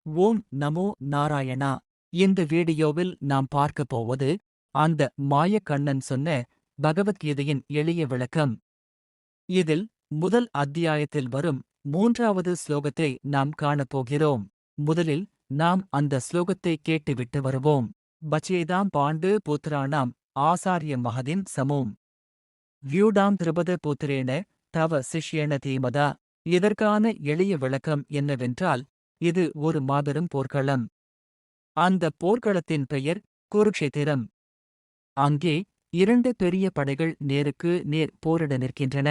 ஓம் நமோ நாராயணா. இந்த வீடியோவில் நாம் பார்க்கப் போவது அந்த மாயக்கண்ணன் சொன்ன பகவத்கீதையின் எளிய விளக்கம். இதில் முதல் அத்தியாயத்தில் வரும் 3வது ஸ்லோகத்தை நாம் காணப்போகிறோம். முதலில் நாம் அந்த ஸ்லோகத்தை கேட்டுவிட்டு வருவோம். பச்சேதாம் பாண்டு புத்திராணாம் ஆசாரிய மகதின் சமோம் வியூடாம் திருபத புத்திரேன தவ சிஷ்யேன தீமதா. இதற்கான எளிய விளக்கம் என்னவென்றால், இது ஒரு மாபெரும் போர்க்களம். அந்த போர்க்களத்தின் பெயர் குருக்ஷேத்திரம். அங்கே 2 பெரிய படைகள் நேருக்கு நேர் போரிட நிற்கின்றன.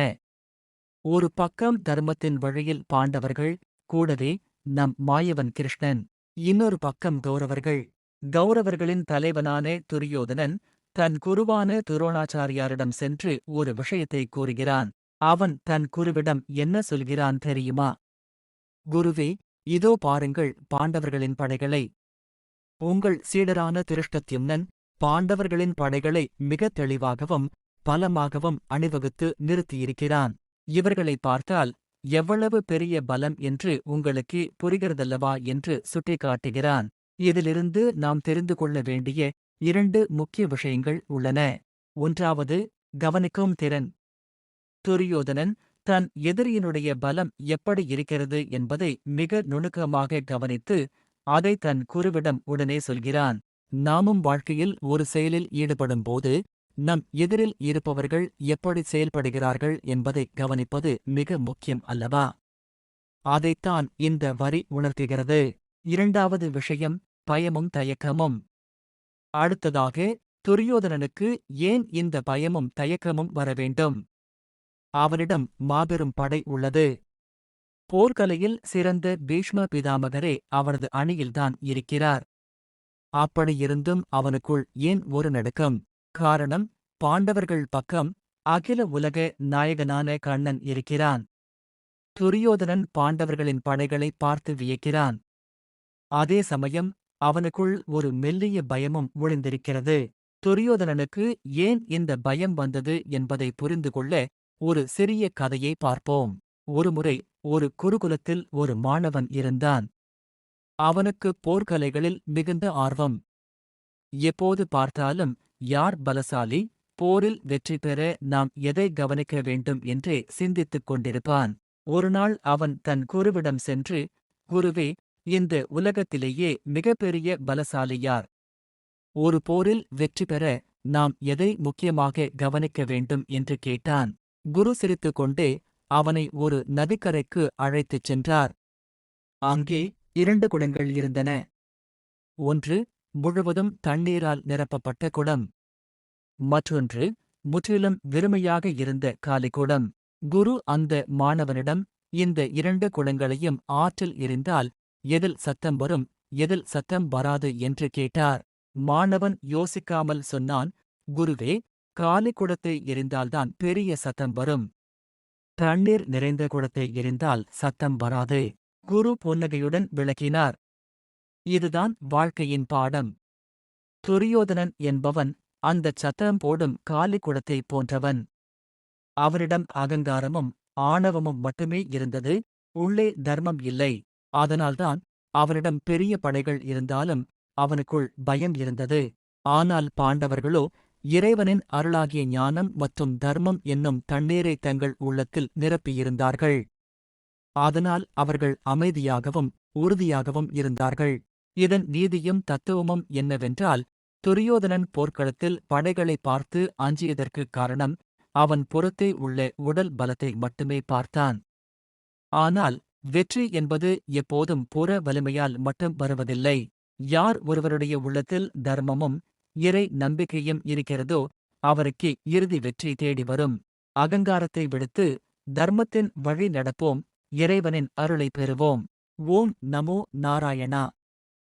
ஒரு பக்கம் தர்மத்தின் வழியில் பாண்டவர்கள், கூடவே நம் மாயவன் கிருஷ்ணன். இன்னொரு பக்கம் கௌரவர்கள். கௌரவர்களின் தலைவனான துரியோதனன் தன் குருவான துரோணாச்சாரியாரிடம் சென்று ஒரு விஷயத்தை கூறுகிறான். அவன் தன் குருவிடம் என்ன சொல்கிறான் தெரியுமா? குருவே, இதோ பாருங்கள் பாண்டவர்களின் படைகளை. உங்கள் சீடரான திருஷ்டத்யும்னன் பாண்டவர்களின் படைகளை மிக தெளிவாகவும் பலமாகவும் அணிவகுத்து நிறுத்தியிருக்கிறான். இவர்களை பார்த்தால் எவ்வளவு பெரிய பலம் என்று உங்களுக்கு புரிகிறதல்லவா என்று சுட்டிக்காட்டுகிறான். இதிலிருந்து நாம் தெரிந்து கொள்ள வேண்டிய 2 முக்கிய விஷயங்கள் உள்ளன. ஒன்றாவது, கவனிக்கும் திறன். துரியோதனன் தன் எதிரியினுடைய பலம் எப்படி இருக்கிறது என்பதை மிக நுணுக்கமாக கவனித்து அதை தன் குருவிடம் உடனே சொல்கிறான். நாமும் வாழ்க்கையில் ஒரு செயலில் ஈடுபடும்போது நம் எதிரில் இருப்பவர்கள் எப்படி செயல்படுகிறார்கள் என்பதை கவனிப்பது மிக முக்கியம் அல்லவா? அதைத்தான் இந்த வரி உணர்த்துகிறது. 2வது விஷயம், பயமும் தயக்கமும். அடுத்ததாக, துரியோதனனுக்கு ஏன் இந்த பயமும் தயக்கமும் வரவேண்டும்? அவனிடம் மாபெரும் படை உள்ளது. போர்க்கலையில் சிறந்த பீஷ்ம பிதாமகரே அவனது அணியில்தான் இருக்கிறார். அப்படியிருந்தும் அவனுக்குள் ஏன் ஒரு நடுக்கம்? காரணம், பாண்டவர்கள் பக்கம் அகில உலக நாயகனான கண்ணன் இருக்கிறான். துரியோதனன் பாண்டவர்களின் படைகளை பார்த்து வியக்கிறான். அதே சமயம் அவனுக்குள் ஒரு மெல்லிய பயமும் ஒளிந்திருக்கிறது. துரியோதனனுக்கு ஏன் இந்த பயம் வந்தது என்பதை புரிந்து கொள்ள ஒரு சிறிய கதையை பார்ப்போம். ஒருமுறை ஒரு குருகுலத்தில் ஒரு மாணவன் இருந்தான். அவனுக்கு போர்க்கலைகளில் மிகுந்த ஆர்வம். எப்போது பார்த்தாலும் யார் பலசாலி, போரில் வெற்றி பெற நாம் எதை கவனிக்க வேண்டும் என்றே சிந்தித்துக் கொண்டிருப்பான். ஒருநாள் அவன் தன் குருவிடம் சென்று, குருவே, இந்த உலகத்திலேயே மிகப்பெரிய பலசாலி யார்? ஒரு போரில் வெற்றி பெற நாம் எதை முக்கியமாக கவனிக்க வேண்டும் என்று கேட்டான். குரு சிரித்துக்கொண்டே அவனை ஒரு நதிக்கரைக்கு அழைத்துச் சென்றார். அங்கே 2 குடங்கள் இருந்தன. ஒன்று முழுவதும் தண்ணீரால் நிரப்பப்பட்ட குடம். மற்றொன்று முற்றிலும் வெறுமையாக இருந்த காலிக்குடம். குரு அந்த மாணவனிடம், இந்த 2 குடங்களையும் ஆற்றில் எறிந்தால் எதில் சத்தம் வரும், எதில் சத்தம் வராது என்று கேட்டார். மாணவன் யோசிக்காமல் சொன்னான், குருவே, காலி குடத்தை எறிந்தால்தான் பெரிய சத்தம் வரும். தண்ணீர் நிறைந்த குடத்தை எறிந்தால் சத்தம் வராது. குரு புன்னகையுடன் விளக்கினார். இதுதான் வாழ்க்கையின் பாடம். துரியோதனன் என்பவன் அந்தச் சத்தம் போடும் காலி குடத்தைப் போன்றவன். அவனிடம் அகங்காரமும் ஆணவமும் மட்டுமே இருந்தது, உள்ளே தர்மம் இல்லை. அதனால்தான் அவனிடம் பெரிய படைகள் இருந்தாலும் அவனுக்குள் பயம் இருந்தது. ஆனால் பாண்டவர்களோ இறைவனின் அருளாகிய ஞானம் மற்றும் தர்மம் என்னும் தண்ணீரை தங்கள் உள்ளத்தில் நிரப்பியிருந்தார்கள். அதனால் அவர்கள் அமைதியாகவும் உறுதியாகவும் இருந்தார்கள். இதன் நீதியும் தத்துவமும் என்னவென்றால், துரியோதனன் போர்க்களத்தில் படைகளை பார்த்து அஞ்சியதற்குக் காரணம் அவன் புறத்தே உள்ள உடல் பலத்தை மட்டுமே பார்த்தான். ஆனால் வெற்றி என்பது எப்போதும் புற வலிமையால் மட்டும் வருவதில்லை. யார் ஒருவருடைய உள்ளத்தில் தர்மமும் இறை நம்பிக்கையும் இருக்கிறதோ அவருக்கு இறுதி வெற்றி தேடி வரும். அகங்காரத்தை விடுத்து தர்மத்தின் வழி நடப்போம், இறைவனின் அருளை பெறுவோம். ஓம் நமோ நாராயணா.